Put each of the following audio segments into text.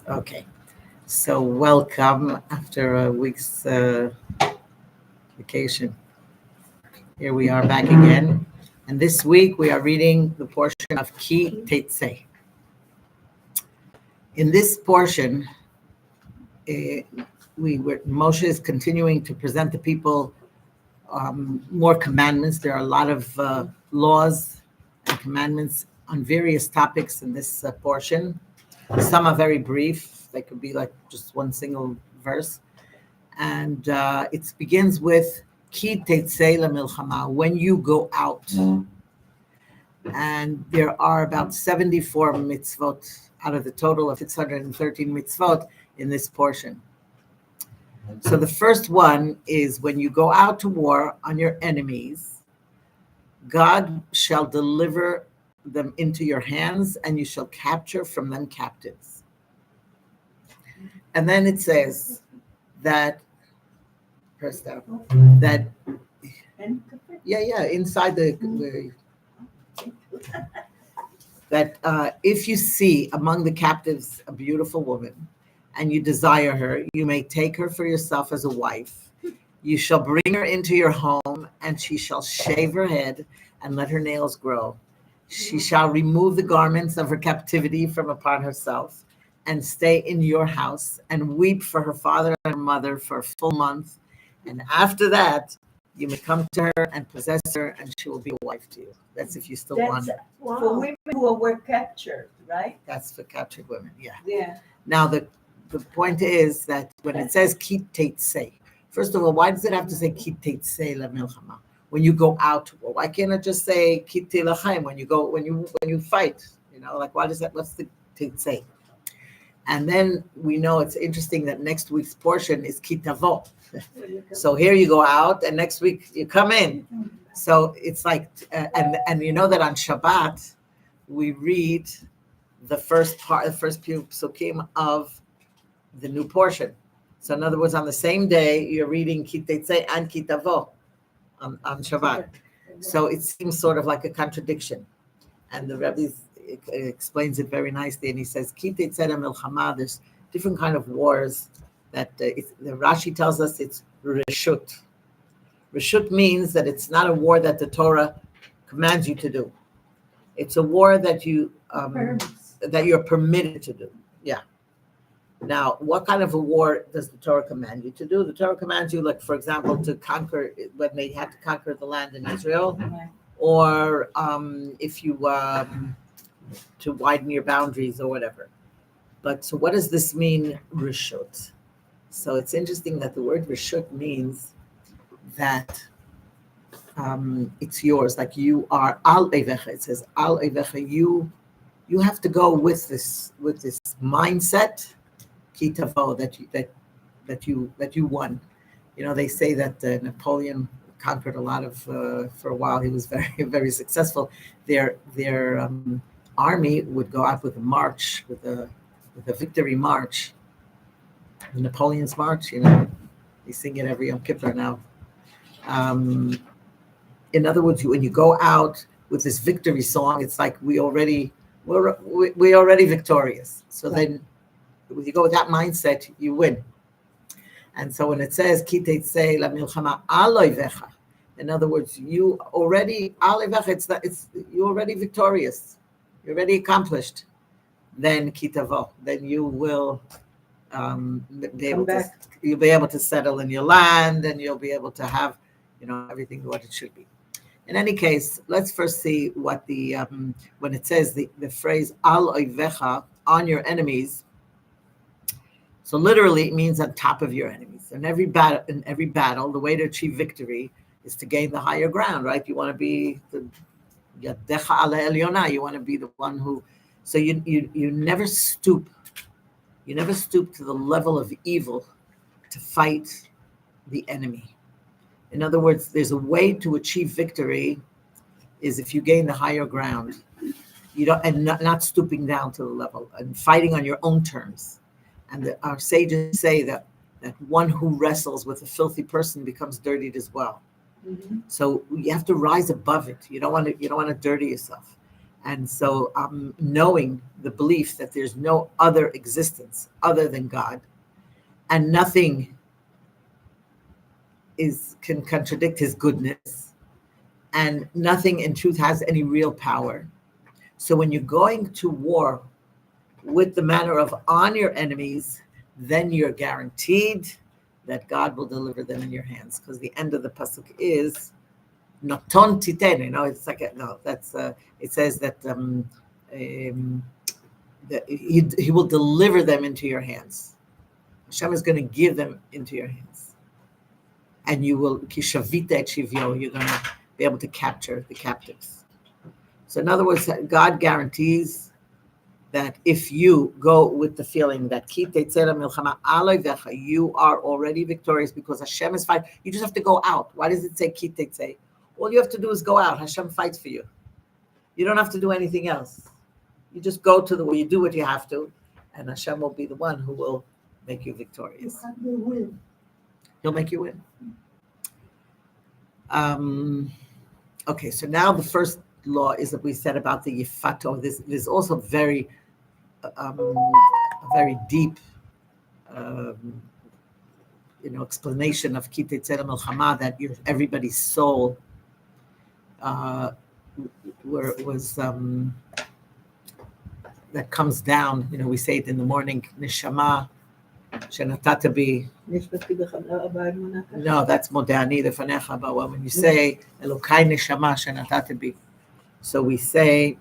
Okay, so welcome after a week's vacation. Here we are back again, and this week we are reading the portion of Tettze. In this portion, Moshe is continuing to present the people more commandments. There are a lot of laws and commandments on various topics in this portion. Some are very brief; they could be like just one single verse. And it begins with Ki Tettze LaMilchama, when you go out. And there are about 74 mitzvot out of the total of 613 mitzvot in this portion. So the first one is when you go out to war on your enemies, God shall deliver them into your hands, and you shall capture from them captives. And then it says that inside that if you see among the captives a beautiful woman and you desire her, you may take her for yourself as a wife. You shall bring her into your home, and she shall shave her head and let her nails grow. She shall remove the garments of her captivity from upon herself and stay in your house and weep for her father and her mother for a full month. And after that, you may come to her and possess her, and she will be a wife to you. That's if you still want her. Wow. For women who were captured, right? That's for captured women, yeah. Yeah. Now, the point is that when it says Ki Tettze, first of all, why does it have to say Ki Tettze LaMilchama? When you go out to war, why can't it just say Ki Tilachem when you fight? Like why does that? What's the Tettze? And then we know it's interesting that next week's portion is Ki Tavo. So here you go out, and next week you come in. So it's like, and you know that on Shabbat we read the first few psukim of the new portion. So in other words, on the same day you're reading Ki Tettze and Ki Tavo on Shabbat. So it seems sort of like a contradiction, and the Rebbe explains it very nicely, and he says Ki Tettze LaMilchama. There's different kind of wars that the Rashi tells us it's reshut. Reshut means that it's not a war that the Torah commands you to do. It's a war that you're permitted to do. Yeah. Now, what kind of a war does the Torah command you to do? The Torah commands you, like for example, to conquer when they had to conquer the land in Israel, or if you to widen your boundaries or whatever. But so, what does this mean, reshut? So it's interesting that the word reshut means that it's yours, like you are al eivecha. It says al eivecha. You have to go with this mindset, ki tavo, that you won. They say that Napoleon conquered a lot of for a while. He was very very successful. Their army would go out with a march, with a victory march. The Napoleon's March, they sing it every Yom Kippur now. In other words, when you go out with this victory song, it's like we're already victorious. So then, when you go with that mindset, you win. And so when it says Ki Tettze LaMilchama al oivecha, in other words, you already al oivecha, you're already victorious, you're already accomplished. Then Ki Tavo, then you will. You'll be able to settle in your land, and you'll be able to have, everything what it should be. In any case, let's first see what the when it says the phrase al oivecha, on your enemies. So literally, it means on top of your enemies. In every battle, the way to achieve victory is to gain the higher ground, right? You want to be the yadecha ala elyona. You want to be the one who. So you never stoop. You never stoop to the level of evil to fight the enemy. In other words, there's a way to achieve victory is if you gain the higher ground. Not stooping down to the level and fighting on your own terms. And our sages say that one who wrestles with a filthy person becomes dirtied as well. Mm-hmm. So you have to rise above it. You don't want to dirty yourself. And so knowing the belief that there's no other existence other than God, and nothing can contradict his goodness, and nothing in truth has any real power. So when you're going to war with the manner of on your enemies, then you're guaranteed that God will deliver them in your hands. Because the end of the pasuk is Naton titen. It's like it says that that he will deliver them into your hands. Hashem is going to give them into your hands, and you will kishavita et shivyo. You're going to be able to capture the captives. So in other words, God guarantees that if you go with the feeling that ki tetzze milchama aloi vecha, you are already victorious because Hashem is fighting. You just have to go out. Why does it say ki tetzze? All you have to do is go out. Hashem fights for you. You don't have to do anything else. You just go to you do what you have to, and Hashem will be the one who will make you victorious. He'll make you win. Okay, so now the first law is that we said about the yifato. There's also very a very deep explanation of ki tetzze milchama, that everybody's soul was that comes down. We say it in the morning, neshama shenatata bi. No, that's modani lefanecha. But when you say Elokai neshama shenatata bi, so we say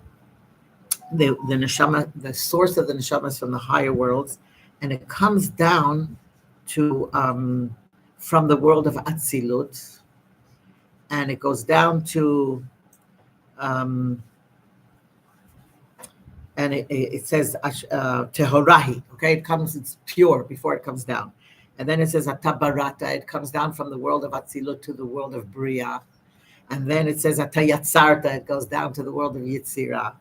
the neshama, the source of the neshama is from the higher worlds, and it comes down to from the world of Atzilut, and it goes down to and it says tehorahi. Okay, it's pure before it comes down, and then it says atabarata. It comes down from the world of Atzilut to the world of Bria. And then it says atayatzarta, it goes down to the world of Yitzira.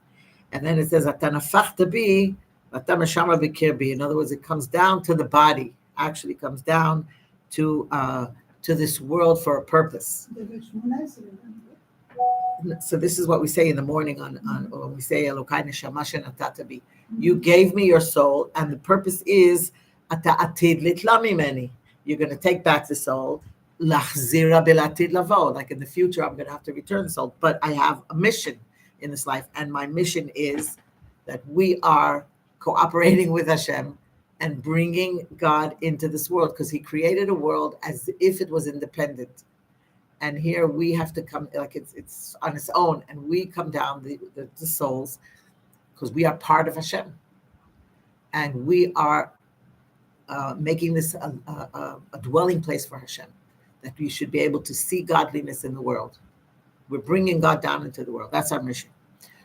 And then it says atanafachta bi, atamashama bikirbi. In other words, it comes down to the body, actually comes down to this world for a purpose. So this is what we say in the morning on when we say Elokai neshama shenatata bi. You gave me your soul, and the purpose is ata atid litla mimeni. You're going to take back the soul. Lachzira belatid lavo, like in the future I'm going to have to return the soul, but I have a mission in this life, and my mission is that we are cooperating with Hashem and bringing God into this world, because he created a world as if it was independent, and here we have to come like it's on its own, and we come down the souls because we are part of Hashem, and we are making this a dwelling place for Hashem, that we should be able to see godliness in the world. We're bringing God down into the world. That's our mission.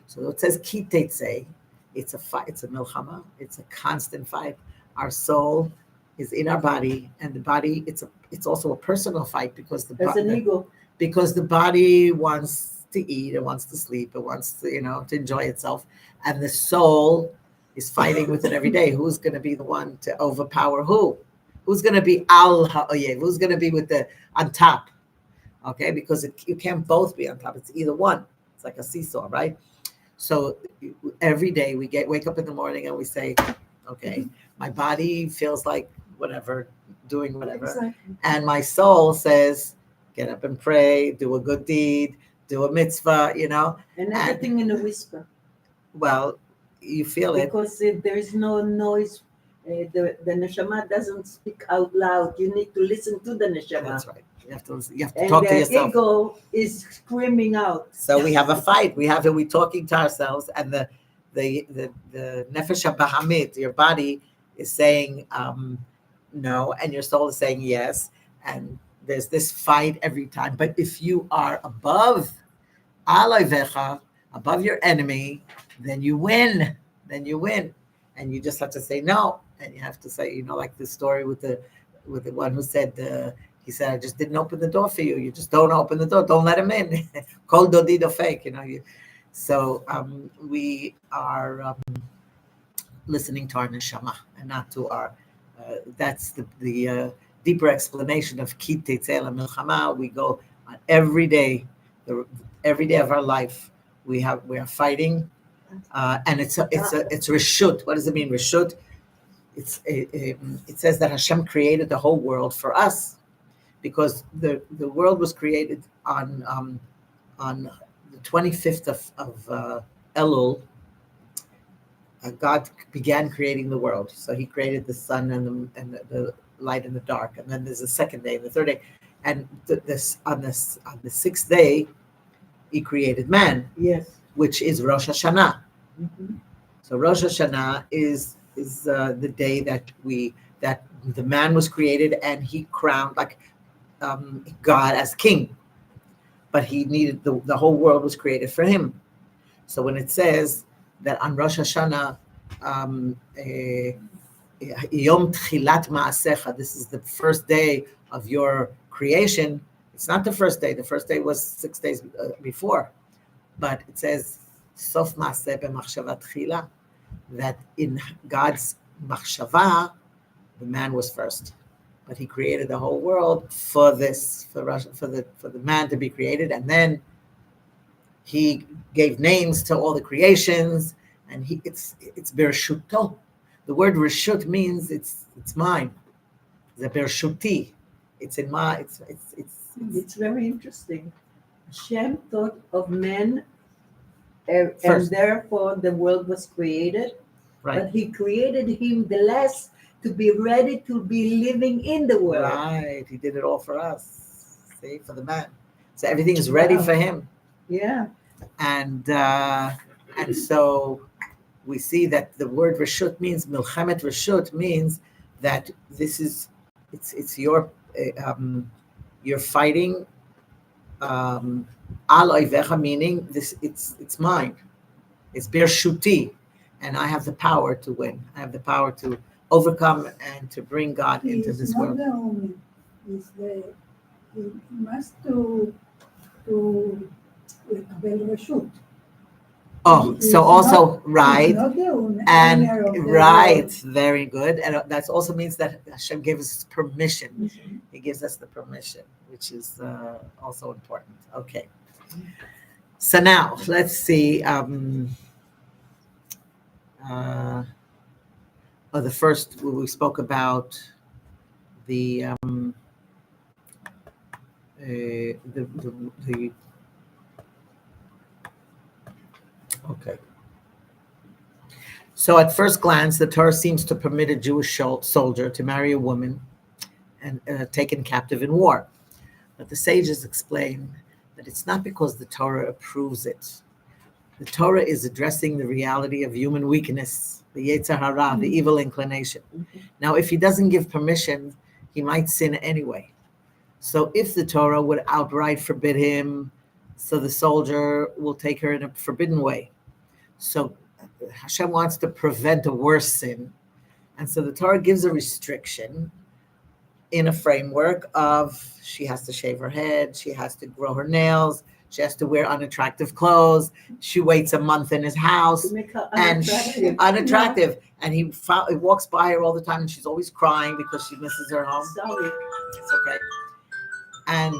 So it says ki tetzze. It's a fight. It's a milchama. It's a constant fight. Our soul is in our body, and the body. It's also a personal fight because the body wants to eat, it wants to sleep, it wants to to enjoy itself, and the soul is fighting with it every day. Who's going to be the one to overpower who? Who's going to be al ha'oyev? Who's going to be on top? Okay, because you can't both be on top. It's either one. It's like a seesaw, right? So every day we wake up in the morning and we say, okay, my body feels like whatever, doing whatever. Exactly. And my soul says, get up and pray, do a good deed, do a mitzvah, And everything in a whisper. Well, you feel because there is no noise. The neshama doesn't speak out loud. You need to listen to the neshama. That's right. You have to listen. You have to talk to yourself. And the ego is screaming out. So we have a fight. We're talking to ourselves, and the nefesh habahamit, your body, is saying no, and your soul is saying yes, and there's this fight every time. But if you are above aloi above your enemy, then you win. And you just have to say no, and you have to say, like the story with the one who said, he said, I just didn't open the door for you. You just don't open the door. Don't let him in. Kol dodido fake, So we are listening to our neshama and not to our. That's the deeper explanation of ki tetzze milchama. We go on every day of our life. We are fighting and it's reshut. What does it mean, reshut? It says that Hashem created the whole world for us, because the world was created on the 25th of Elul. God began creating the world, so He created the sun and the light and the dark, and then there's a second day, and the third day, and on the sixth day, He created man. Yes. Which is Rosh Hashanah. Mm-hmm. So Rosh Hashanah is the day that the man was created, and he crowned like God as king, but he needed the whole world was created for him. So when it says that on Rosh Hashanah, Yom Tchilat Ma'asecha, this is the first day of your creation. It's not the first day. The first day was 6 days before, but it says Sof Ma'aseh B'Machshava Tchila, that in God's machshava, the man was first, but He created the whole world for this, for the man to be created, and then He gave names to all the creations, and it's Bershuto. The word Reshut means it's mine. The Bershuti, it's in my. It's very interesting. Hashem thought of men, and therefore the world was created. Right. But He created him the last to be ready to be living in the world. Right. He did it all for us. See, for the man. So everything is ready for him. Yeah. And so we see that the word reshut means milchemet reshut means that this is it's your you're fighting al oivecha, meaning this it's mine. It's bershuti, and I have the power to win. I have the power to overcome and to bring God into this world. Not the only. He must to לקבל רשות. Oh, so also right, Not the owner and of the right, world. very good, and that also means that Hashem gave us permission. Mhm. He gives us the permission, which is also important. Okay, so now let's see. The first we spoke about the okay. So at first glance, the Torah seems to permit a Jewish soldier to marry a woman and taken captive in war. But the sages explain that it's not because the Torah approves it. The Torah is addressing the reality of human weakness, the Yetzer Hara, the evil inclination. Now, if he doesn't give permission, he might sin anyway. So if the Torah would outright forbid him, so the soldier will take her in a forbidden way. So Hashem wants to prevent a worse sin. And so the Torah gives a restriction in a framework of she has to shave her head, she has to grow her nails, she has to wear unattractive clothes, she waits a month in his house, To make her and unattractive. and he walks by her all the time, and she's always crying because she misses her home. Sorry. It's okay. And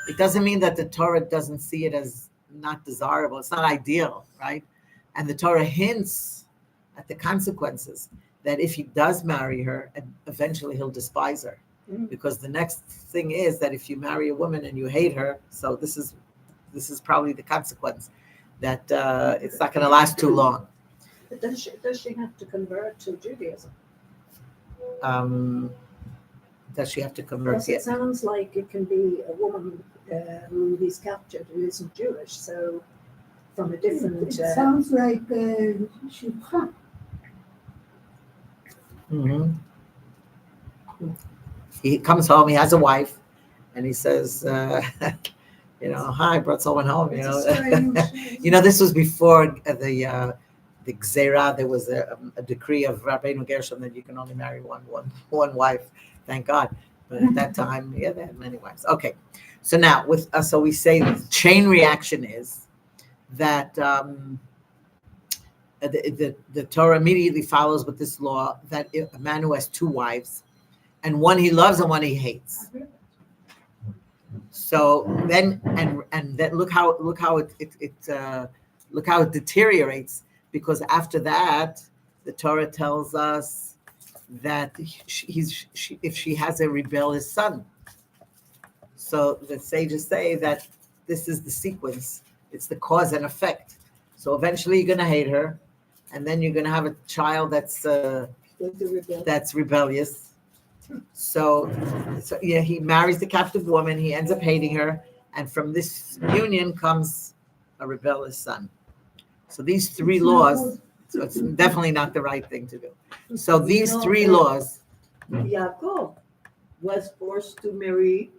it doesn't mean that the Torah doesn't see it as not desirable. It's not ideal, right? And the Torah hints at the consequences, that if he does marry her, eventually he'll despise her. Because the next thing is that if you marry a woman and you hate her, so this is probably the consequence, that it's not going to last too long. But does she have to convert to Judaism? Does she have to convert? Because it sounds like it can be a woman who he's captured who isn't Jewish, so from a different... It sounds like shivcha. Mm-hmm. He comes home, he has a wife, and he says, hi, I brought someone home, this was before the Gzera. There was a decree of Rabbeinu Gershom that you can only marry one wife, thank God. But at that time, they had many wives. Okay, so now so we say the chain reaction is that the Torah immediately follows with this law that a man who has two wives, and one he loves and one he hates. So then, and then look how look how it deteriorates, because after that, the Torah tells us that if she has a rebellious son. So the sages say that this is the sequence. It's the cause and effect. So eventually you're going to hate her, and then you're going to have a child that's rebellious. So yeah, he marries the captive woman. He ends up hating her, and from this union comes a rebellious son. So these three laws. So it's definitely not the right thing to do. So these three laws. Yaakov was forced to marry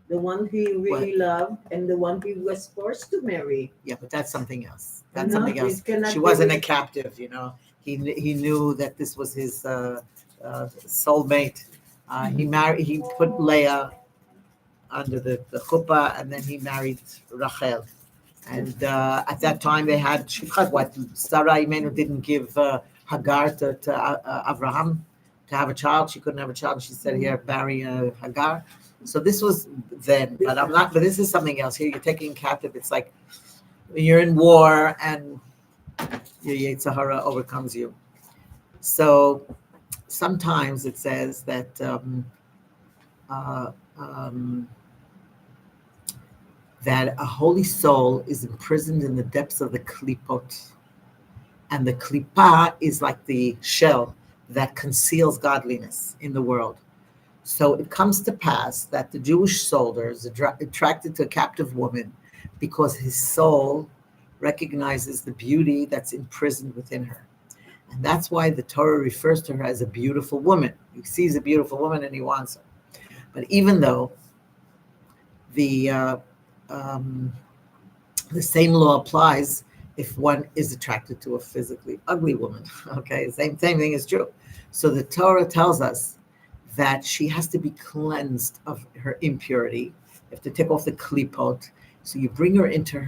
the one he really loved and the one he was forced to marry. Yeah, but that's something else. That's No, something else. it cannot She be wasn't a with- captive, He knew that this was his soulmate. He put Leah under the chuppah, and then he married Rachel. And at that time they had shifchat. What Sarah Imenu didn't give Hagar to Abraham to have a child. She couldn't have a child. She said, "Here, marry Hagar." So this was then, but I'm not. But this is something else. Here, you're taking captive. It's like when you're in war and your Yetzer Hara overcomes you. So sometimes it says that that a holy soul is imprisoned in the depths of the klipot, and the klipa is like the shell that conceals godliness in the world. So it comes to pass that the Jewish soldier is attracted to a captive woman because his soul recognizes the beauty that's imprisoned within her. And that's why the Torah refers to her as a beautiful woman. He sees a beautiful woman and he wants her. But even though the same law applies if one is attracted to a physically ugly woman, okay? Same thing is true. So the Torah tells us that she has to be cleansed of her impurity. You have to take off the klipot. So you bring her into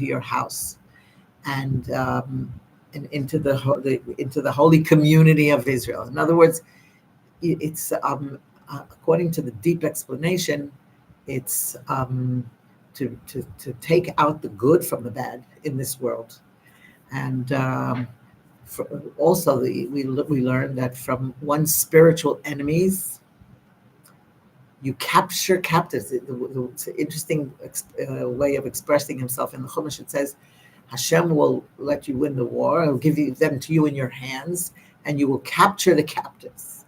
your house, and into the holy community of Israel. In other words, it's according to the deep explanation, it's to take out the good from the bad in this world, and also we learn that from one's spiritual enemies, you capture captives. It's an interesting way of expressing himself in the Chumash. It says, Hashem will let you win the war. He'll give them to you in your hands, and you will capture the captives.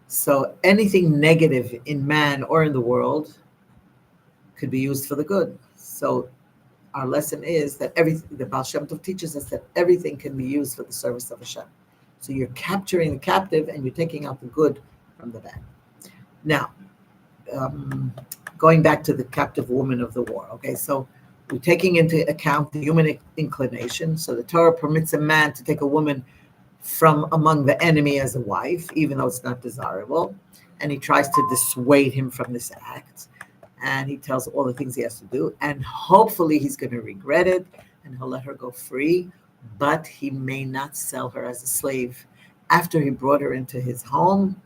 So anything negative in man or in the world could be used for the good. So our lesson is that the Baal Shem Tov teaches us that everything can be used for the service of Hashem. So you're capturing the captive and you're taking out the good from the bad. Now, going back to the captive woman of the war, okay, so we're taking into account the human inclination. So the Torah permits a man to take a woman from among the enemy as a wife, even though it's not desirable, and he tries to dissuade him from this act. And he tells all the things he has to do, and hopefully he's going to regret it, and he'll let her go free, but he may not sell her as a slave. After he brought her into his home,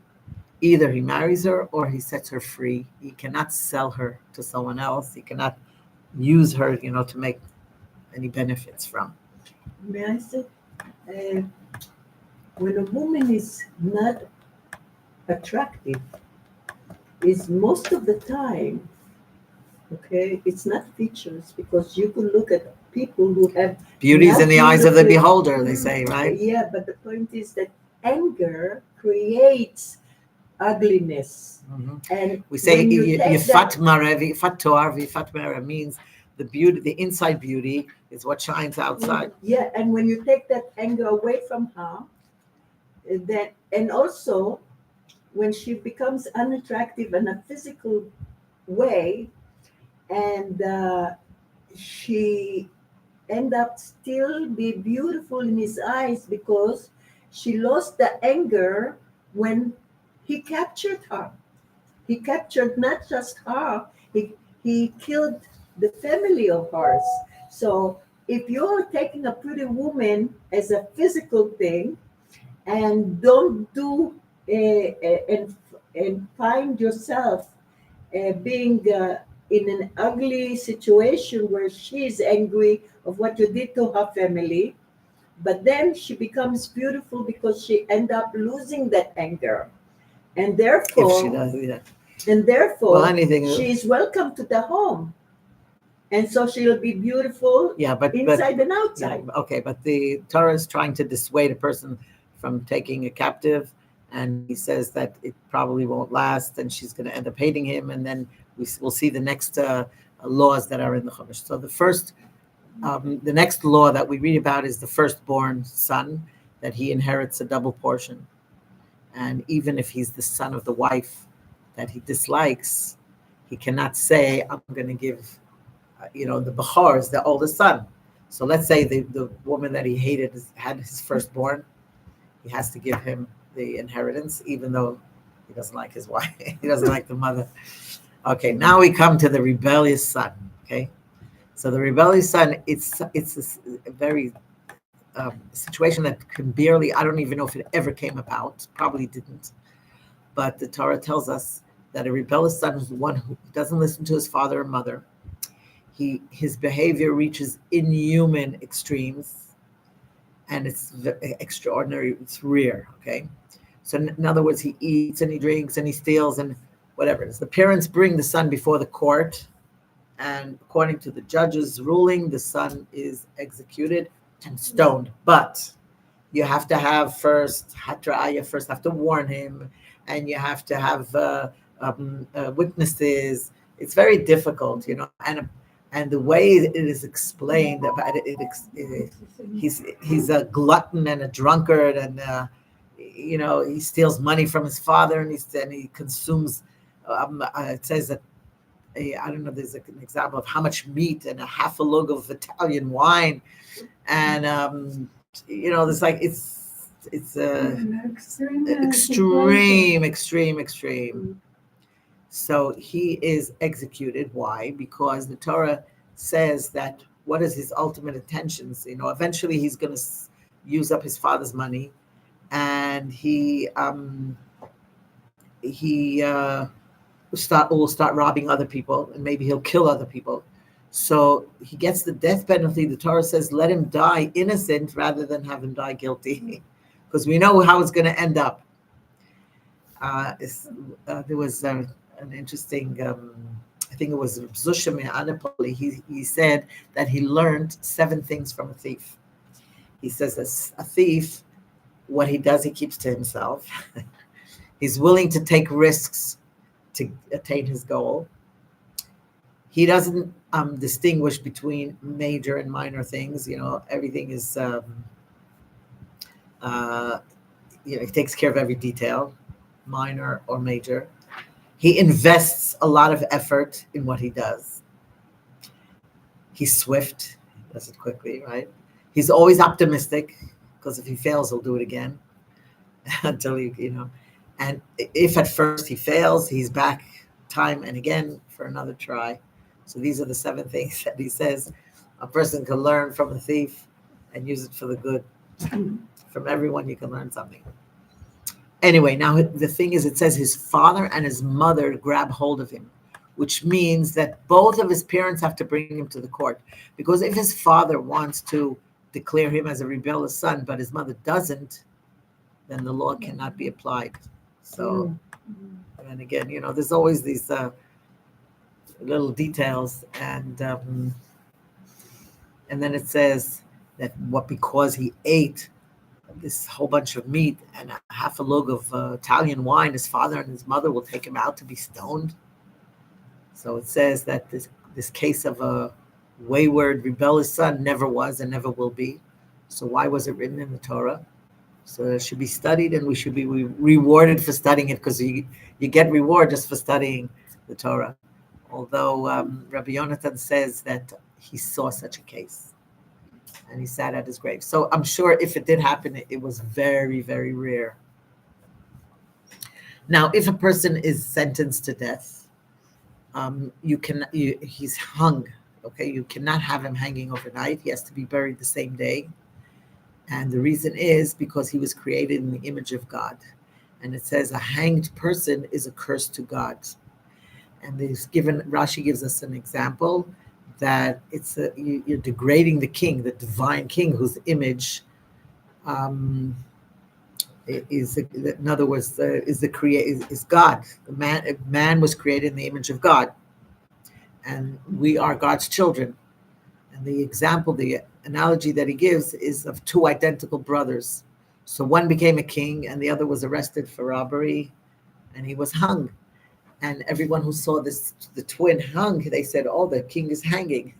either he marries her or he sets her free. He cannot sell her to someone else. He cannot use her, to make any benefits from. May I say, when a woman is not attractive, is most of the time, okay, it's not features, because you can look at people who have Beauty's in the eyes of the beholder, they say, right? Yeah, but the point is that anger creates ugliness. Mm-hmm. And we say Yifat Mara means the beauty, the inside beauty is what shines outside. Yeah, and when you take that anger away from her, and also when she becomes unattractive in a physical way, and she end up still be beautiful in his eyes because she lost the anger when he captured her. He captured not just her, he killed the family of hers. So if you're taking a pretty woman as a physical thing and don't do and find yourself being in an ugly situation where she is angry of what you did to her family, but then she becomes beautiful because she end up losing that anger, and If she therefore, does, yeah. and Well, therefore, anything. she is welcome to the home, and so she'll be beautiful Yeah, but inside and yeah, outside. okay, but the Torah is trying to dissuade a person from taking a captive, and he says that it probably won't last, and she's going to end up hating him, and then we'll see the next laws that are in the Chumash. So the next law that we read about is the firstborn son, that he inherits a double portion, and even if he's the son of the wife that he dislikes, he cannot say, "I'm going to give." The Bechor is the oldest son. So let's say the woman that he hated had his firstborn. He has to give him the inheritance, even though he doesn't like his wife. He doesn't like the mother. Okay, now we come to the rebellious son. Okay, so the rebellious son, it's a very situation that can barely, I don't even know if it ever came about, probably didn't. But the Torah tells us that a rebellious son is the one who doesn't listen to his father or mother. His behavior reaches inhuman extremes, and it's extraordinary. It's rare. Okay, so in other words, he eats and he drinks and he steals and whatever it is. The parents bring the son before the court, and according to the judge's ruling, the son is executed and stoned. But you have to have first hatra. You first have to warn him, and you have to have witnesses. It's very difficult, and the way it is explained about he's a glutton and a drunkard, and he steals money from his father, and he consumes. It says that I don't know. There's an example of how much meat and a half a lug of Italian wine, and there's like it's extreme. So he is executed. Why? Because the Torah says that what is his ultimate intentions? Eventually he's going to use up his father's money, and he will start robbing other people, and maybe he'll kill other people. So he gets the death penalty. The Torah says, let him die innocent rather than have him die guilty, because we know how it's going to end up. There was an interesting, I think it was Zushim Anapoli. He said that he learned 7 things from a thief. He says that a thief, what he does, he keeps to himself. He's willing to take risks to attain his goal. He doesn't distinguish between major and minor things. Everything is, he takes care of every detail, minor or major. He invests a lot of effort in what he does. He's swift, he does it quickly, right? He's always optimistic, because if he fails, he'll do it again until and if at first he fails, he's back time and again for another try. So these are the 7 things that he says a person can learn from a thief and use it for the good. From everyone, you can learn something. Anyway, now the thing is, it says his father and his mother grab hold of him, which means that both of his parents have to bring him to the court. Because if his father wants to declare him as a rebellious son, but his mother doesn't, then the law cannot be applied. So, and again, there's always these little details, and then it says that because he ate this whole bunch of meat and a half a lug of Italian wine, his father and his mother will take him out to be stoned. So it says that this case of a wayward, rebellious son never was and never will be. So why was it written in the Torah? So it should be studied, and we should be rewarded for studying it, because you get reward just for studying the Torah. Although Rabbi Yonatan says that he saw such a case, and he sat at his grave. So I'm sure if it did happen, it was very, very rare. Now, if a person is sentenced to death, he's hung. Okay, you cannot have him hanging overnight. He has to be buried the same day. And the reason is because he was created in the image of God. And it says a hanged person is a curse to God. And Rashi gives us an example that you're degrading the king, the divine king, whose image is, in other words, is God. Man was created in the image of God, and we are God's children. And the analogy that he gives is of two identical brothers. So one became a king, and the other was arrested for robbery, and he was hung. And everyone who saw the twin hung, they said, "Oh, the king is hanging."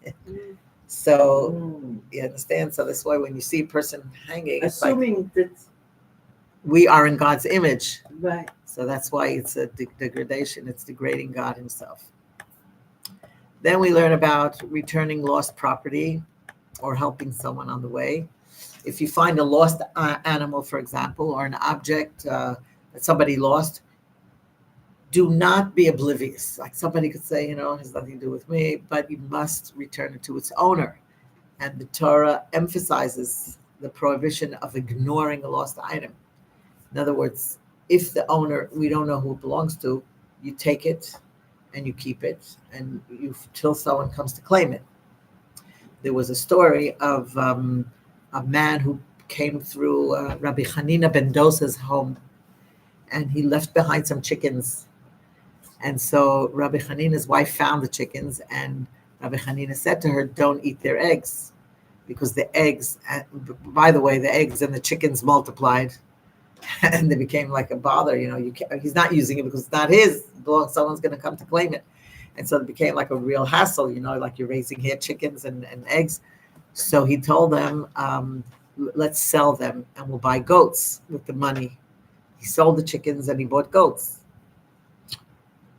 So you understand. So that's why when you see a person hanging, assuming that we are in God's image, right. So that's why it's a degradation. It's degrading God Himself. Then we learn about returning lost property or helping someone on the way. If you find a lost animal, for example, or an object that somebody lost, do not be oblivious. Like somebody could say, it has nothing to do with me, but you must return it to its owner. And the Torah emphasizes the prohibition of ignoring a lost item. In other words, if the owner, we don't know who it belongs to, you take it and you keep it, and till someone comes to claim it. There was a story of a man who came through Rabbi Hanina ben Dosa's home, and he left behind some chickens. And so Rabbi Hanina's wife found the chickens, and Rabbi Hanina said to her, "Don't eat their eggs, because the eggs, by the way, the eggs and the chickens multiplied, and they became like a bother. He's not using it because it's not his. Someone's going to come to claim it." And so it became like a real hassle, like you're raising here chickens and eggs. So he told them, let's sell them and we'll buy goats with the money. He sold the chickens and he bought goats.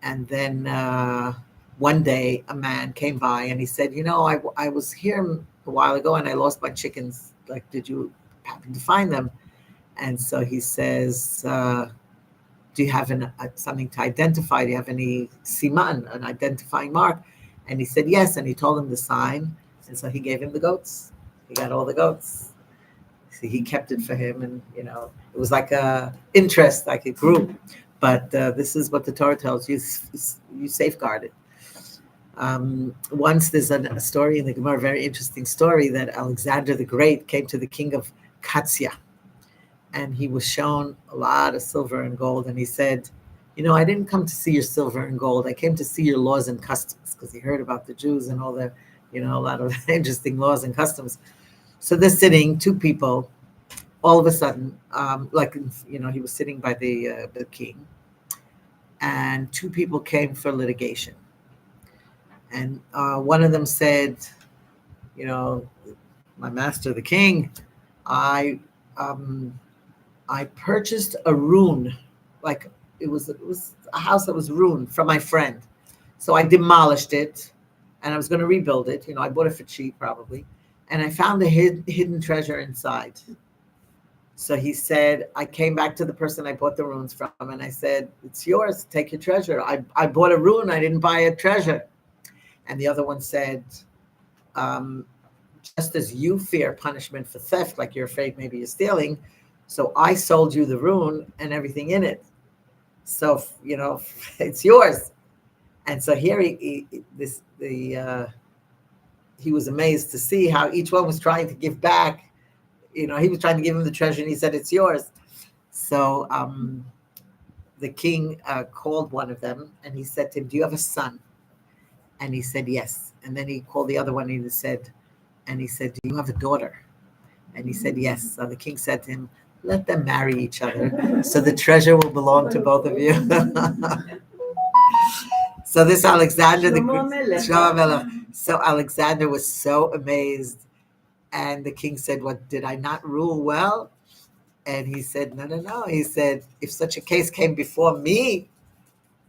And then one day a man came by and he said, I was here a while ago and I lost my chickens. Like, did you happen to find them? And so he says, do you have something to identify? Do you have any siman, an identifying mark? And he said, yes. And he told him the sign. And so he gave him the goats. He got all the goats. So he kept it for him. And, it was like a interest, like it grew. But this is what the Torah tells you, you safeguard it. Once there's a story in the Gemara, a very interesting story, that Alexander the Great came to the king of Katsya, and he was shown a lot of silver and gold, and he said, I didn't come to see your silver and gold, I came to see your laws and customs, because he heard about the Jews and all the, a lot of interesting laws and customs. So they're sitting, two people, all of a sudden, he was sitting by the king, and two people came for litigation. And one of them said, my master, the king, I purchased a rune, like it was a house that was ruined from my friend. So I demolished it, and I was going to rebuild it. I bought it for cheap, probably, and I found a hidden treasure inside. So he said, I came back to the person I bought the runes from, and I said, it's yours, take your treasure. I bought a rune, I didn't buy a treasure. And the other one said, just as you fear punishment for theft, like you're afraid maybe you're stealing, so I sold you the rune and everything in it. So, it's yours. And so here he was amazed to see how each one was trying to give back. He was trying to give him the treasure, and he said, it's yours. So the king called one of them, and he said to him, do you have a son? And he said, yes. And then he called the other one, and he said, do you have a daughter? And he said, yes. So the king said to him, let them marry each other, so the treasure will belong to both of you. So this Alexander, so Alexander was so amazed. And the king said, what, did I not rule well? And he said, no. He said, if such a case came before me,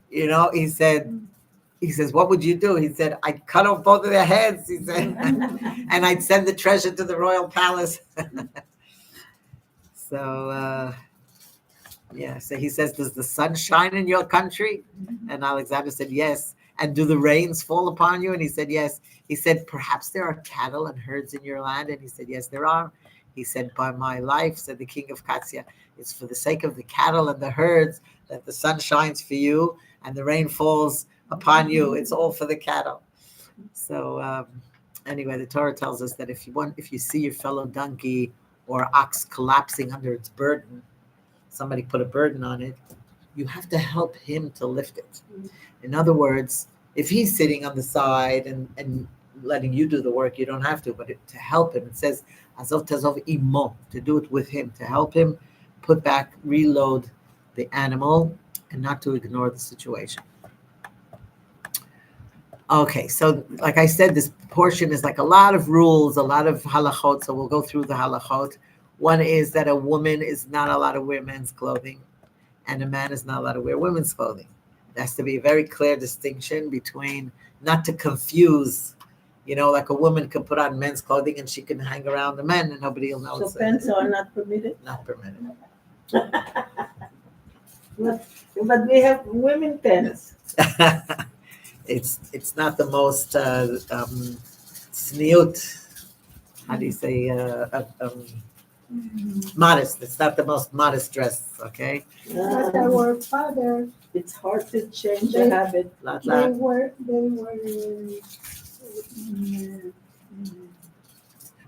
he says, what would you do? He said, I'd cut off both of their heads, he said, and I'd send the treasure to the royal palace. So, so he says, does the sun shine in your country? And Alexander said, yes. And do the rains fall upon you? And he said, yes. He said, perhaps there are cattle and herds in your land? And he said, yes, there are. He said, by my life, said the king of Katsya, it's for the sake of the cattle and the herds that the sun shines for you and the rain falls upon you. It's all for the cattle. So anyway, the Torah tells us that if you see your fellow donkey or ox collapsing under its burden, somebody put a burden on it, you have to help him to lift it. In other words, if he's sitting on the side and letting you do the work, you don't have to, but to help him, it says, Azov Tazov Imo, to do it with him, to help him put back, reload the animal, and not to ignore the situation. Okay, so like I said, this portion is like a lot of rules, a lot of halachot, so we'll go through the halachot. One is that a woman is not allowed to wear men's clothing, and a man is not allowed to wear women's clothing. There has to be a very clear distinction between, not to confuse, like a woman can put on men's clothing and she can hang around the men and nobody will know. So pants are not permitted? Not permitted. But we have women pants. It's not the most sniut, how do you say, modest. It's not the most modest dress, okay? But our father, It's hard to change the habit. they were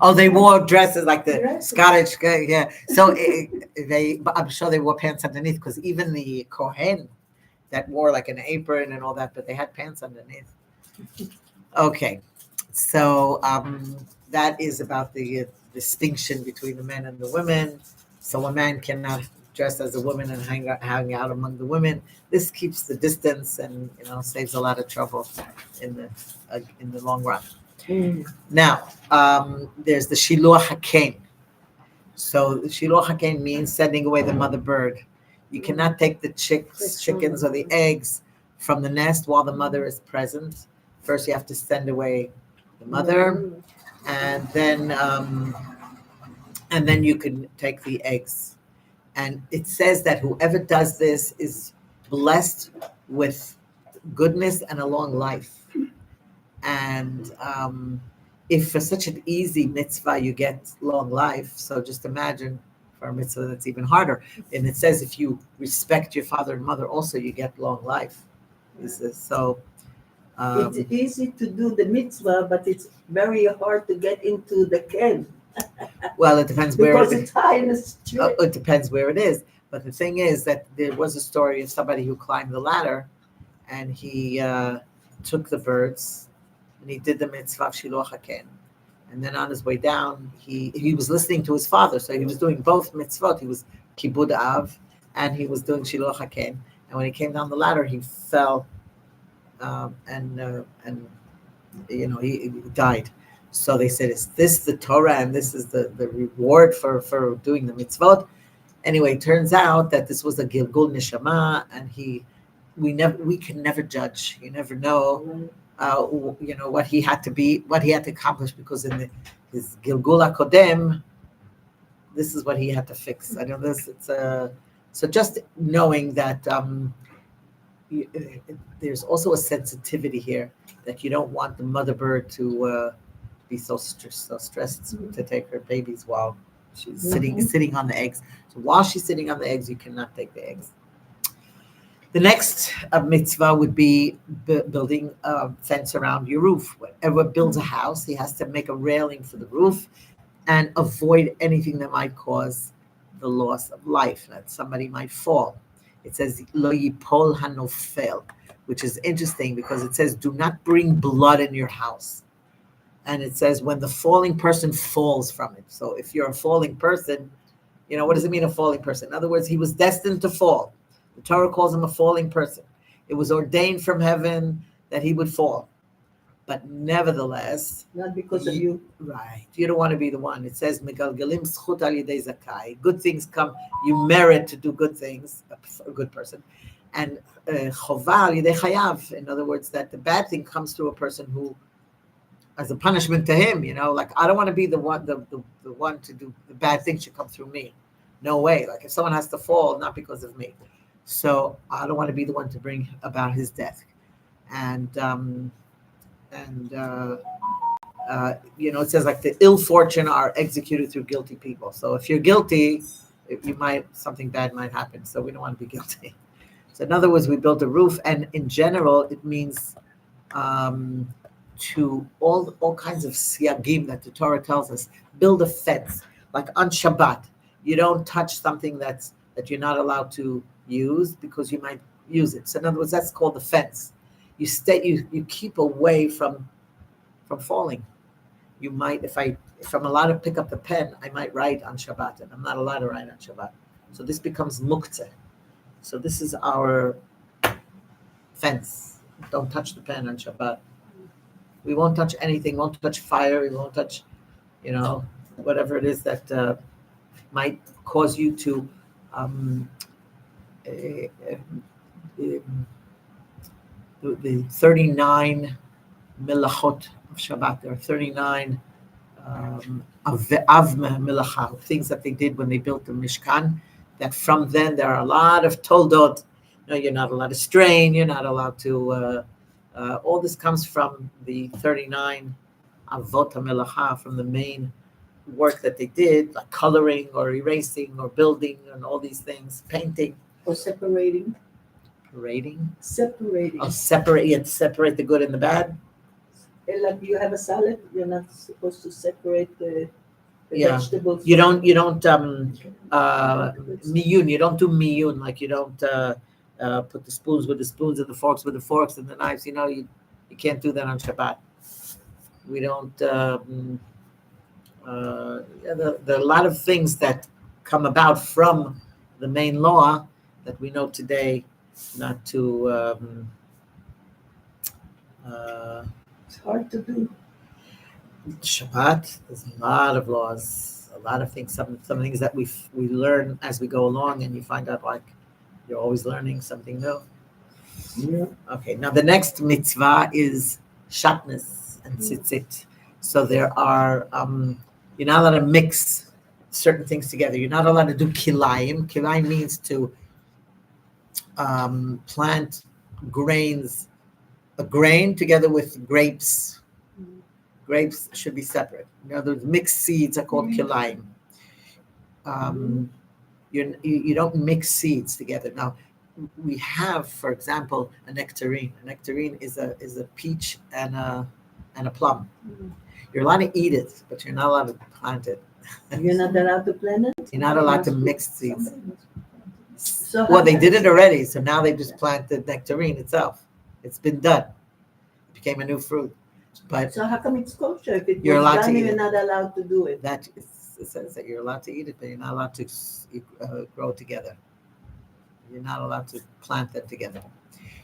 Oh, they wore dresses like the Dresses. Scottish, yeah. So I'm sure they wore pants underneath, because even the Kohen that wore like an apron and all that, but they had pants underneath. Okay, so that is about the distinction between the men and the women. So a man cannot dress as a woman and hang out among the women. This keeps the distance and saves a lot of trouble in the long run. Now, there's the Shiluach HaKen. So the Shiluach HaKen means sending away the mother bird. You cannot take the chickens or the eggs from the nest while the mother is present. First, you have to send away the mother, and then you can take the eggs. And it says that whoever does this is blessed with goodness and a long life. And if for such an easy mitzvah you get long life, so just imagine for a mitzvah that's even harder. And it says if you respect your father and mother, also you get long life. So It's easy to do the mitzvah, but it's very hard to get into the ken. Well, it depends where. Because it's high in the street. It depends where it is. But the thing is that there was a story of somebody who climbed the ladder, and he took the birds, and he did the mitzvah of Shiluach HaKen. And then on his way down, he was listening to his father, so he was doing both mitzvot. He was kibud av, and he was doing Shiluach HaKen. And when he came down the ladder, he fell, and he died. So they said, "Is this the Torah, and this is the reward for doing the mitzvot?" Anyway, it turns out that this was a Gilgul Neshama, and we can never judge. You never know, what he had to be, what he had to accomplish, because in his Gilgul HaKodem, this is what he had to fix. I know this. So just knowing that there's also a sensitivity here that you don't want the mother bird to be so stressed to take her babies while she's sitting on the eggs. So while she's sitting on the eggs, you cannot take the eggs. The next mitzvah would be building a fence around your roof. Whoever builds a house, he has to make a railing for the roof and avoid anything that might cause the loss of life, that somebody might fall. It says lo yipol hanofel, which is interesting because it says do not bring blood in your house. And it says when the falling person falls from it. So if you're a falling person, what does it mean, a falling person? In other words, he was destined to fall. The Torah calls him a falling person. It was ordained from heaven that he would fall. But nevertheless, Not because of you. Right. You don't want to be the one. It says, Megalgalim zchut al yedei zakai. Good things come. You merit to do good things, a good person. And chovah al yedei chayav. In other words, that the bad thing comes to a person who, as a punishment to him, like I don't want to be the one, the one to do the bad thing should come through me. No way. Like if someone has to fall, not because of me. So I don't want to be the one to bring about his death. And it says like the ill fortune are executed through guilty people. So if you're guilty, something bad might happen. So we don't want to be guilty. So in other words, we built a roof, and in general, it means to all kinds of siyagim that the Torah tells us. Build a fence, like on Shabbat. You don't touch something that you're not allowed to use because you might use it. So in other words, that's called the fence. You keep away from falling. You might, if I'm allowed to pick up the pen, I might write on Shabbat, and I'm not allowed to write on Shabbat. So this becomes muktzeh. So this is our fence. Don't touch the pen on Shabbat. We won't touch anything. Won't touch fire. We won't touch, whatever it is that might cause you to the 39 milachot of Shabbat. There are 39 milacha, things that they did when they built the Mishkan. That from then there are a lot of toldot. You're not allowed to strain. You're not allowed to. All this comes from the 39 avot melacha, from the main work that they did, like coloring or erasing or building and all these things, painting or separating. Separating. Oh, separate. You have to separate the good and the bad. Like you have a salad, you're not supposed to separate the vegetables. You don't miyun. You don't do miyun, like you don't put the spoons with the spoons and the forks with the forks and the knives. You can't do that on Shabbat. We don't. There are a lot of things that come about from the main law that we know today not to. It's hard to do. Shabbat, there's a lot of laws, a lot of things. Some things that we learn as we go along, and you find out like you're always learning something new. Yeah. Okay, now the next mitzvah is shatnez and tzitzit. So there are you're not allowed to mix certain things together. You're not allowed to do kilayim. Kilayim means to plant grains, a grain together with grapes. Grapes should be separate. In other words, mixed seeds are called kilayim. You don't mix seeds together. Now, we have, for example, a nectarine. A nectarine is a peach and a plum. You're allowed to eat it, but you're not allowed to plant it. You're not allowed to plant it? You're not allowed to mix seeds. So Well, they did it already, so now they just plant the nectarine itself. It's been done. It became a new fruit. But so how come it's kosher? If it you're was allowed done, to eat you're it. not allowed to do it. That it says that you're allowed to eat it, but you're not allowed to grow together. You're not allowed to plant them together.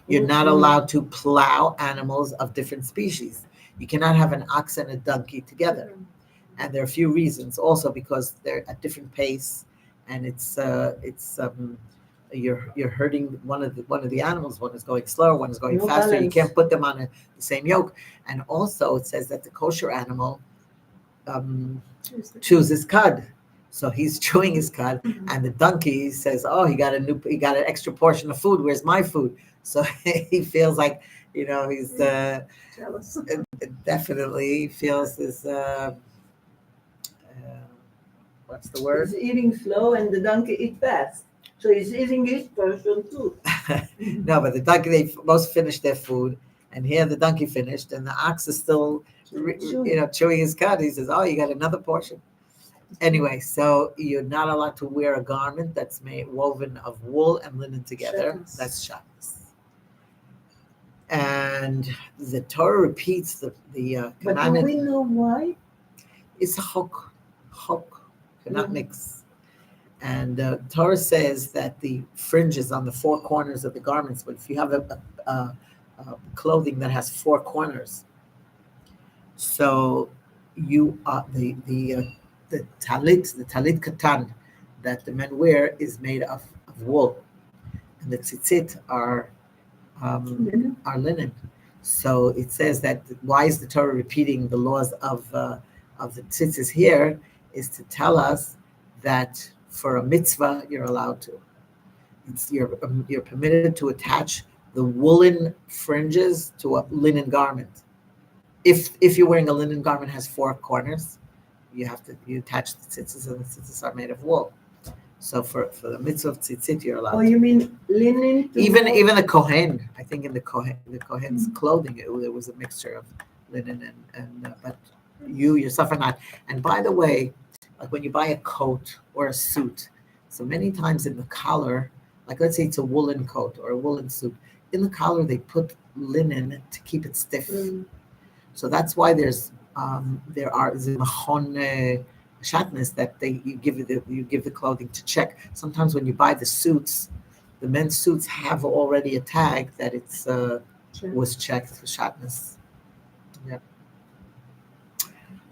You're not allowed to plow animals of different species. You cannot have an ox and a donkey together. And there are a few reasons. Also because they're at different pace, and you're hurting one of the animals. One is going slower, one is going No faster. balance. You can't put them on the same yoke. And also it says that the kosher animal chews his cud. So he's chewing his cud, and the donkey says, "Oh, he got an extra portion of food. Where's my food?" So he feels like, he's Jealous. definitely feels this. What's the word? He's eating slow and the donkey eats fast. So he's eating his portion too. No, but the donkey, they most finished their food, and here the donkey finished, and the ox is still, chewing his cud. He says, "Oh, you got another portion." Anyway, so you're not allowed to wear a garment that's woven of wool and linen together. Shatnez. That's shatnez. And the Torah repeats the But do commandment. we know why? It's a chok. Cannot mix. And Torah says that the fringes on the four corners of the garments, but if you have a clothing that has four corners, so you the talit katan that the men wear is made of wool, and the tzitzit are linen. So it says that why is the Torah repeating the laws of the tzitzis here is to tell us that for a mitzvah you're allowed to. You're permitted to attach the woolen fringes to a linen garment. If you're wearing a linen garment that has four corners, you attach the tzitzis, and the tzitzis are made of wool. So for the mitzvah of tzitzit, you're allowed. Oh, you mean linen? To Even the kohen, I think in the kohen's clothing, there was a mixture of linen and but you yourself are not. And by the way, like when you buy a coat or a suit, so many times in the collar, like let's say it's a woolen coat or a woolen suit, in the collar they put linen to keep it stiff. So that's why there are machon shatnez that you give the clothing to check. Sometimes when you buy the suits, the men's suits have already a tag that it's was checked for shatnez. Yeah.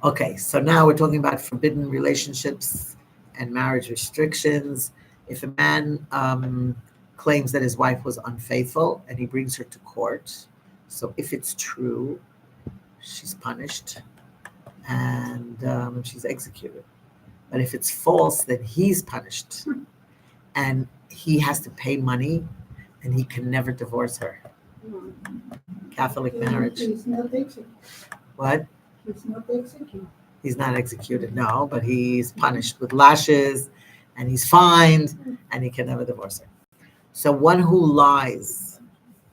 Okay, so now we're talking about forbidden relationships and marriage restrictions. If a man claims that his wife was unfaithful and he brings her to court, so if it's true, she's punished and she's executed. But if it's false, then he's punished and he has to pay money and he can never divorce her. Catholic marriage. He's not executed. What? He's not executed. He's not executed, no, but he's punished with lashes and he's fined and he can never divorce her. So one who lies.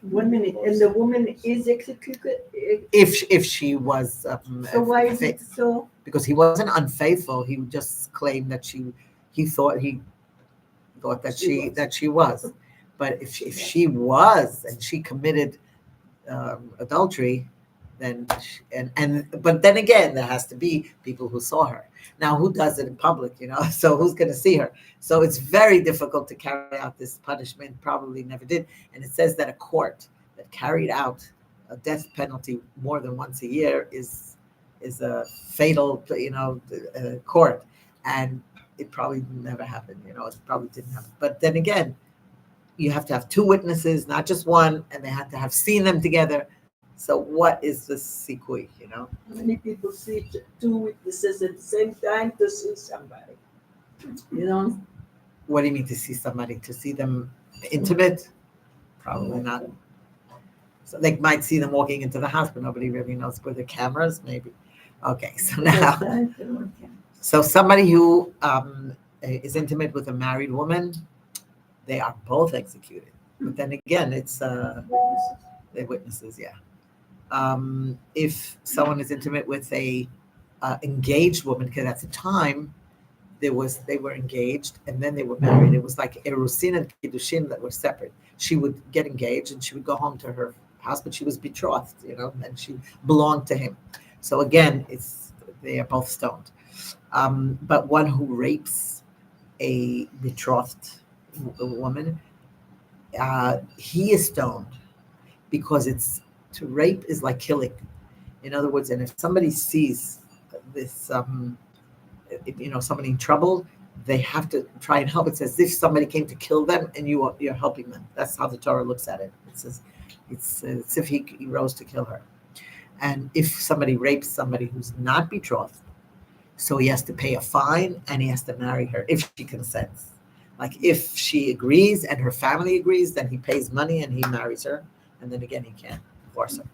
1 minute, and the woman is executed. If she was So why is it so? Because he wasn't unfaithful, he just claimed that he thought that she was. But if she was and she committed adultery, then but then again there has to be people who saw her. Now who does it in public, so who's going to see her? So it's very difficult to carry out this punishment, probably never did. And it says that a court that carried out a death penalty more than once a year is a fatal court, and it probably never happened. It probably didn't happen. But then again, you have to have two witnesses, not just one, and they have to have seen them together. So what is the sikui, How many people see two witnesses at the same time to see somebody? What do you mean to see somebody? To see them intimate? Probably not. So they might see them walking into the house, but nobody really knows. With the cameras, maybe. Okay, so now, so somebody who is intimate with a married woman, they are both executed. But then again, it's they're witnesses, yeah. If someone is intimate with a engaged woman, because at the time they were engaged and then they were married. It was like erusin and kiddushin that were separate. She would get engaged and she would go home to her house, but she was betrothed, and she belonged to him. So again, they are both stoned. But one who rapes a betrothed woman, he is stoned because to rape is like killing. In other words, and if somebody sees this, somebody in trouble, they have to try and help. It's as if somebody came to kill them and you're helping them. That's how the Torah looks at it. It says it's as if he rose to kill her. And if somebody rapes somebody who's not betrothed, so he has to pay a fine and he has to marry her if she consents. Like if she agrees and her family agrees, then he pays money and he marries her. And then again, he can't divorce her.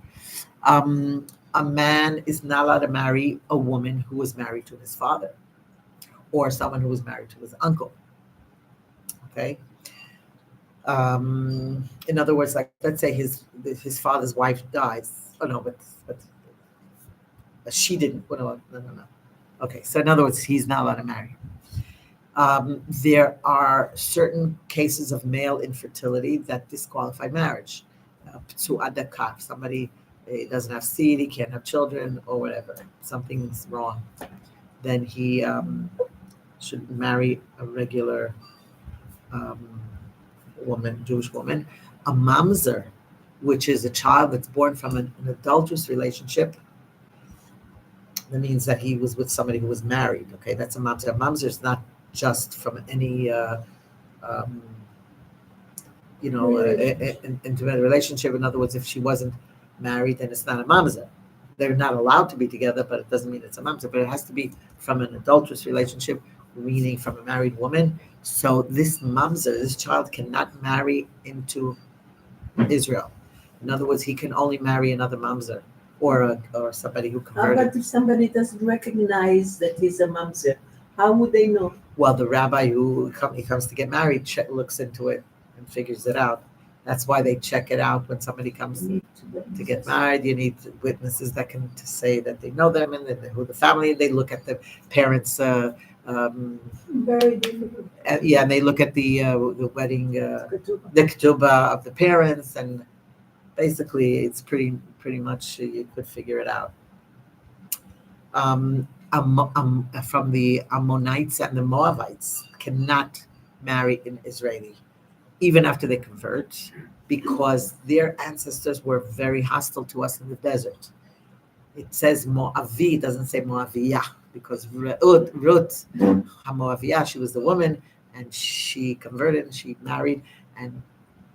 A man is not allowed to marry a woman who was married to his father or someone who was married to his uncle. Okay. In other words, like let's say his father's wife dies. Oh no, but she didn't. No. Okay, so in other words, he's not allowed to marry. There are certain cases of male infertility that disqualify marriage. Somebody doesn't have seed, he can't have children, or whatever. Something's wrong. Then he should marry a regular woman, Jewish woman. A mamzer, which is a child that's born from an adulterous relationship. That means that he was with somebody who was married. Okay, that's a mamzer. A mamzer is not just from any intimate relationship. In other words, if she wasn't married, then it's not a mamzer. They're not allowed to be together, but it doesn't mean it's a mamzer. But it has to be from an adulterous relationship, meaning from a married woman. So this mamzer, this child, cannot marry into Israel. In other words, he can only marry another mamzer or somebody who How converted. about if somebody doesn't recognize that he's a mamzer? How would they know? Well, the rabbi he comes to get married looks into it and figures it out. That's why they check it out when somebody comes to get married. You need witnesses that can to say that they know them and who the family. They look at the parents. Very difficult. Yeah, and they look at the wedding, the ketubah of the parents, and basically it's pretty much you could figure it out. From the Ammonites and the Moabites cannot marry an Israeli, even after they convert, because their ancestors were very hostile to us in the desert. It says Moavi, it doesn't say Moaviyah, because Ruth Hamoaviyah, she was the woman, and she converted and she married, and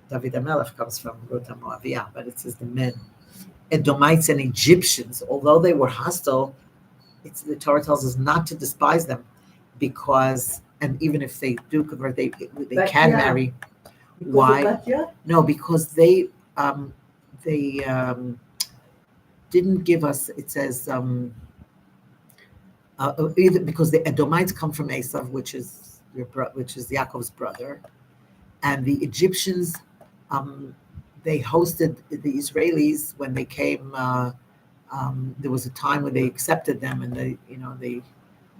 David HaMelech comes from Ruth Hamoaviyah, but it says the men. Edomites and Egyptians, although they were hostile, the Torah tells us not to despise them, because, and even if they do convert, they can marry. Why? No, because they didn't give us. It says either because the Edomites come from Esav, which is Yaakov's brother, and the Egyptians they hosted the Israelis when they came. There was a time when they accepted them, and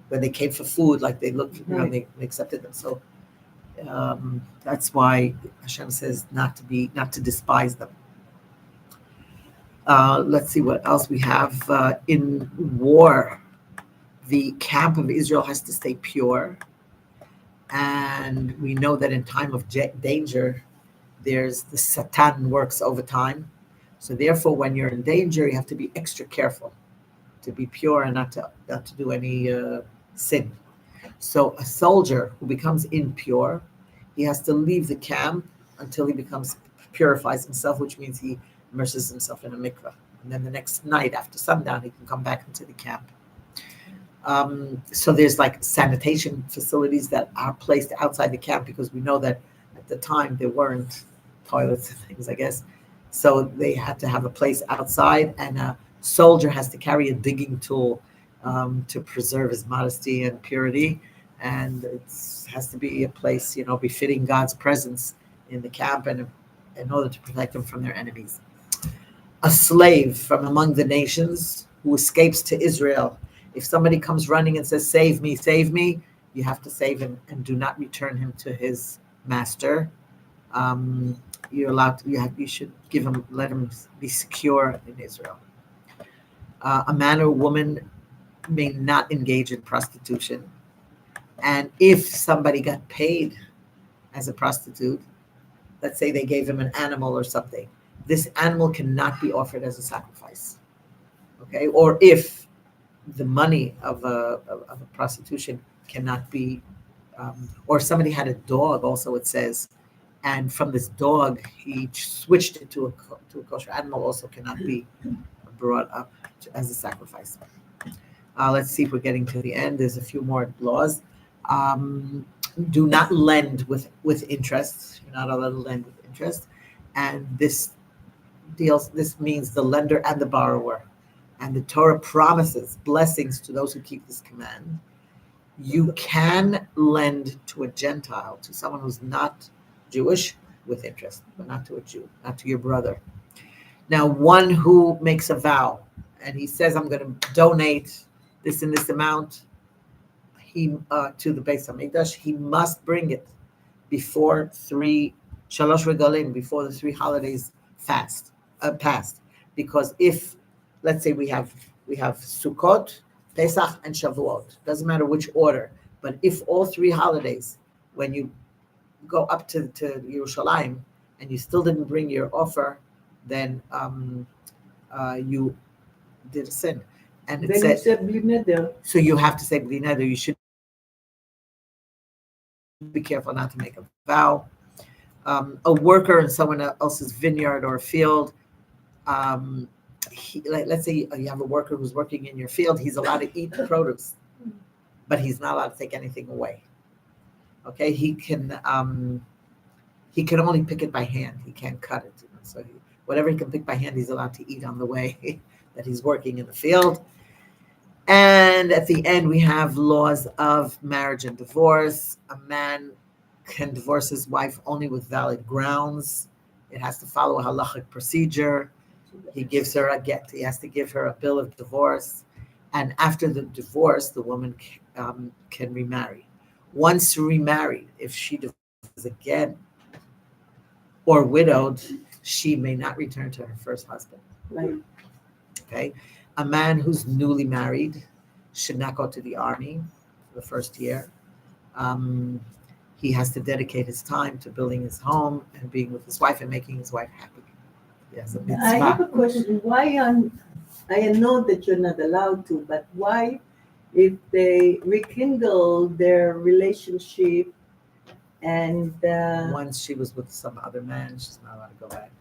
when they came for food, like they looked, they accepted them. So that's why Hashem says not to despise them. Let's see what else we have. In war, the camp of Israel has to stay pure, and we know that in time of danger, there's the Satan works overtime. So therefore, when you're in danger, you have to be extra careful to be pure and not to do any sin. So a soldier who becomes impure, he has to leave the camp until he purifies himself, which means he immerses himself in a mikveh. And then the next night after sundown, he can come back into the camp. So there's like sanitation facilities that are placed outside the camp, because we know that at the time there weren't toilets and things, I guess. So they had to have a place outside, and a soldier has to carry a digging tool to preserve his modesty and purity. And it has to be a place, befitting God's presence in the camp, and in order to protect them from their enemies. A slave from among the nations who escapes to Israel, if somebody comes running and says, save me, you have to save him and do not return him to his master. You're allowed to, you should let him be secure in Israel. A man or woman may not engage in prostitution. And if somebody got paid as a prostitute, let's say they gave him an animal or something, this animal cannot be offered as a sacrifice. Okay? Or if the money of a prostitution cannot be, or somebody had a dog also, it says, and from this dog he switched it to a kosher animal, also cannot be brought up as a sacrifice. Let's see if we're getting to the end. There's a few more laws. Do not lend with interest. You're not allowed to lend with interest. And this means the lender and the borrower. And the Torah promises blessings to those who keep this command. You can lend to a Gentile, to someone who's not Jewish, with interest, but not to a Jew, not to your brother. Now, one who makes a vow and he says, I'm going to donate this and this amount to the Beis Hamikdash, he must bring it before Shalosh Regalim, before the 3 holidays passed. Because if, let's say we have Sukkot, Pesach, and Shavuot, doesn't matter which order, but if all 3 holidays, when you go up to Yerushalayim and you still didn't bring your offer, then you did a sin. And it says, so you have to say bli neder. You should be careful not to make a vow. A worker in someone else's vineyard or field, let's say you have a worker who's working in your field, he's allowed to eat the produce, but he's not allowed to take anything away. Okay, he can only pick it by hand. He can't cut it. So whatever he can pick by hand, he's allowed to eat on the way that he's working in the field. And at the end, we have laws of marriage and divorce. A man can divorce his wife only with valid grounds. It has to follow a halachic procedure. He gives her a get. He has to give her a bill of divorce. And after the divorce, the woman can remarry. Once remarried, if she divorces again or widowed, she may not return to her first husband. Right. Okay, a man who's newly married should not go to the army for the first year. Um, he has to dedicate his time to building his home and being with his wife and making his wife happy. He has a I have mitzvah. a question. Why I know that you're not allowed to, but why, if they rekindle their relationship and Once she was with some other man, she's not allowed to go back.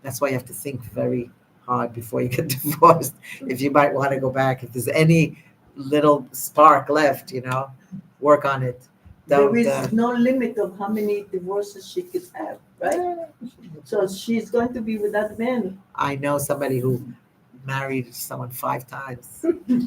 That's why you have to think very hard before you get divorced. If you might want to go back, if there's any little spark left, work on it. there Don't. is no limit of how many divorces she could have, right? So she's going to be with that man. I know somebody who married someone 5 times.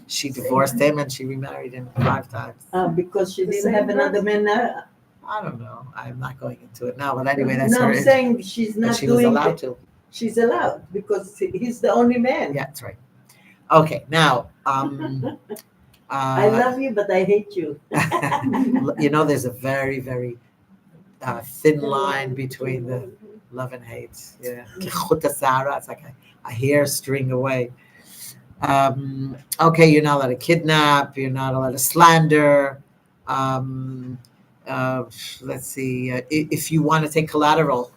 She divorced him and she remarried him 5 times. Because she The didn't same have another person? man. I don't know. I'm not going into it now, but anyway, that's No, her. I'm saying she's But not she was doing allowed it. to. She's allowed because he's the only man. Yeah, that's right. Okay, now, I love you, but I hate you. there's a very, very thin line between the love and hate. Yeah, it's like a hair string away. Okay, you're not allowed to kidnap. You're not allowed to slander. Um, let's see. If you want to take collateral,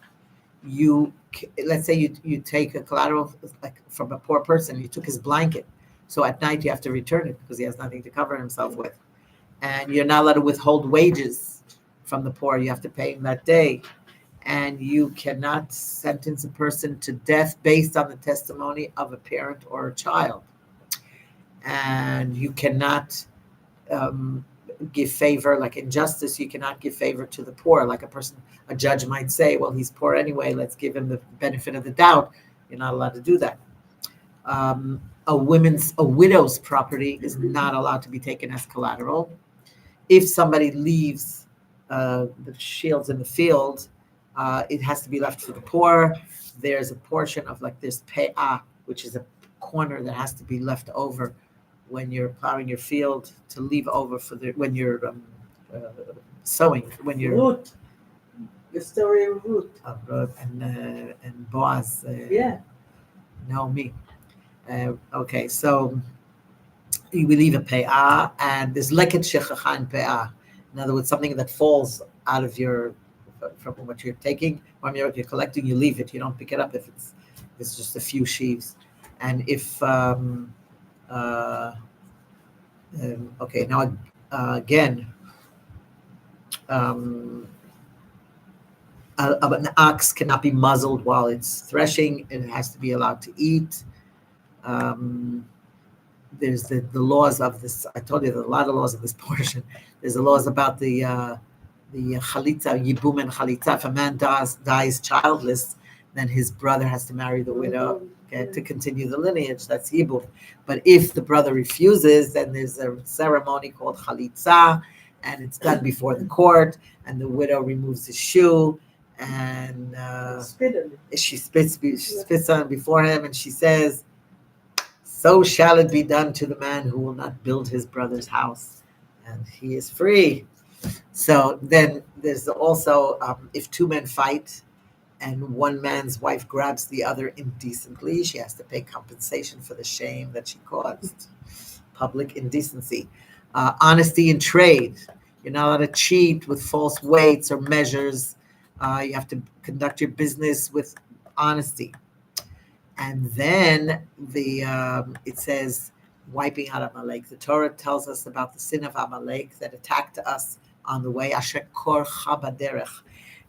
let's say you take a collateral like from a poor person. You took his blanket, so at night you have to return it because he has nothing to cover himself with, and you're not allowed to withhold wages from the poor. You have to pay him that day, and you cannot sentence a person to death based on the testimony of a parent or a child, and you cannot um, give favor, like in justice, you cannot give favor to the poor. Like a judge might say, well, he's poor anyway, let's give him the benefit of the doubt. You're not allowed to do that. A widow's property is not allowed to be taken as collateral. If somebody leaves the shields in the field, it has to be left for the poor. There's a portion of this pe'ah, which is a corner that has to be left over when you're plowing your field to leave over when you're sowing, when you're Ruth. The story of Ruth. and Boaz. Yeah. Naomi. Okay, so we leave a pe'ah, and there's leket shechacha in pe'ah. In other words, something that falls out of from what you're taking, from you're collecting, you leave it. You don't pick it up if it's just a few sheaves. And if okay, now again, an ox cannot be muzzled while it's threshing, and it has to be allowed to eat. There's the laws of this. I told you there's a lot of laws of this portion. There's the laws about the chalitza, yibum and chalitza. If a man dies childless, then his brother has to marry the widow, okay, to continue the lineage. That's yibum. But if the brother refuses, then there's a ceremony called chalitza, and it's done before the court, and the widow removes his shoe, and she spits on before him, and she says, "So shall it be done to the man who will not build his brother's house," and he is free. So then there's also if 2 men fight and one man's wife grabs the other indecently, she has to pay compensation for the shame that she caused. Public indecency. Honesty in trade. You're not allowed to cheat with false weights or measures. You have to conduct your business with honesty. And then it says wiping out Amalek. The Torah tells us about the sin of Amalek that attacked us on the way. Asher kor chabaderech.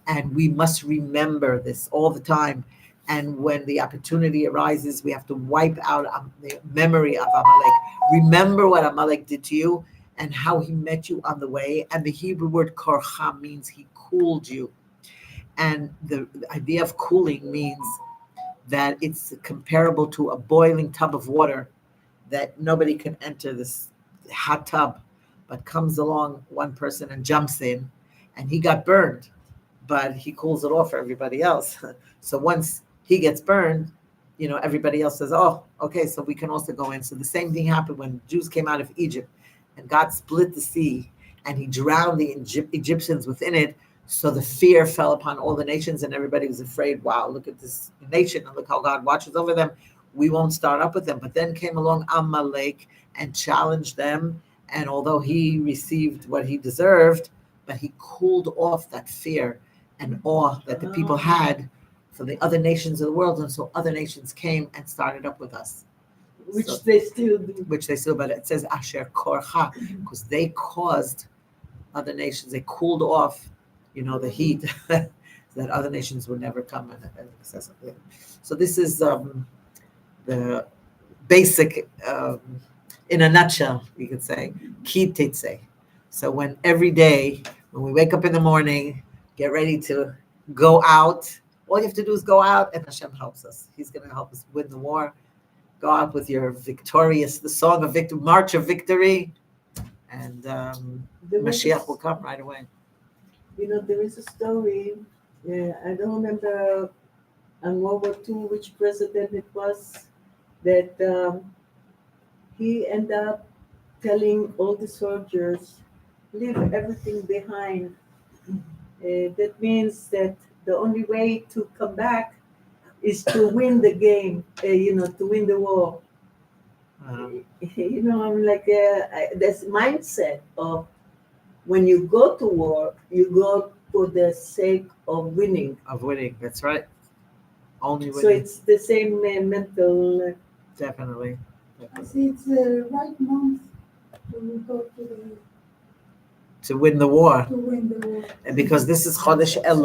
And we must remember this all the time. And when the opportunity arises, we have to wipe out the memory of Amalek. Remember what Amalek did to you and how he met you on the way. And the Hebrew word korcha means he cooled you. And the idea of cooling means that it's comparable to a boiling tub of water that nobody can enter this hot tub, but comes along one person and jumps in, and he got burned, but he cools it off for everybody else. So once he gets burned, everybody else says, oh, okay, so we can also go in. So the same thing happened when Jews came out of Egypt, and God split the sea, and he drowned the Egyptians within it. So the fear fell upon all the nations, and everybody was afraid. Wow, look at this nation, and look how God watches over them. We won't start up with them. But then came along Amalek and challenged them, and although he received what he deserved, but he cooled off that fear and awe that the people had for the other nations of the world, and so other nations came and started up with us. Which they still do. But it says Asher Korcha, because they caused other nations, they cooled off, the heat that other nations would never come and access it. So this is the basic, in a nutshell, you could say, Ki Tettze. So when every day, when we wake up in the morning, get ready to go out, all you have to do is go out, and Hashem helps us. He's going to help us win the war. Go out with your the song of victory, march of victory, and Mashiach will come right away. There is a story, I don't remember on World War II which president it was, that he ended up telling all the soldiers, leave everything behind. That means that the only way to come back is to win the game, to win the war. I'm like, this mindset of when you go to war, you go for the sake of winning. Of winning, that's right. Only winning. So it's the same mental. Definitely. I see it's the right month to go to win the war. to win the war. And because this is Chodesh Elul.